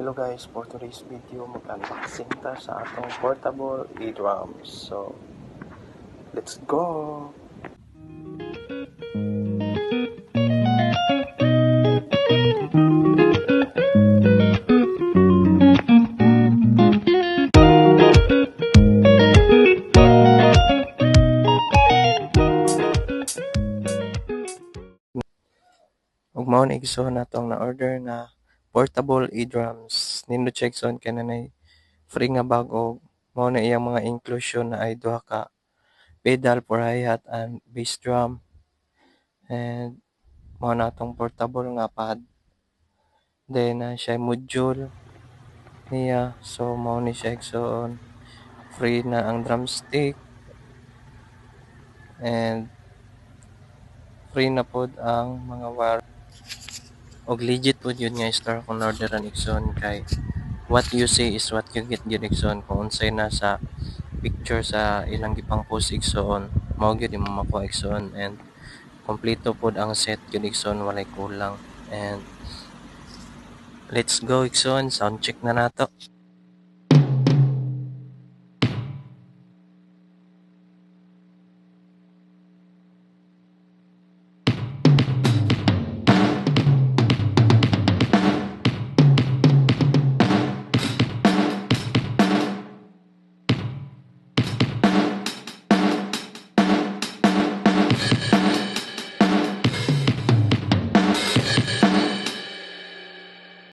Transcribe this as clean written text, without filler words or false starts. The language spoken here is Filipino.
Hello guys, for today's video mag-unboxing ta sa atong portable e-drums. So, let's go! Ug mao na igsoon natong na-order nga portable e-drums. Nindot siya igsoon kay nanay free nga bag og mao na iyang mga inclusion na ay duha ka pedal for hi-hat and bass drum, and mao na atong portable nga pad. Then siya module niya, so mao ni siya igsoon. Free na ang drumstick and free na pod ang mga wire. Og legit pod yun nga store kung orderan igsoon kay what you see is what you get gyud igsoon. Kung unsay na sa picture sa ilang gipang post igsoon, mao gyud imong makuha igsoon, and kompleto pod ang set gyud igsoon, walay kulang. And let's go igsoon, sound check na nato.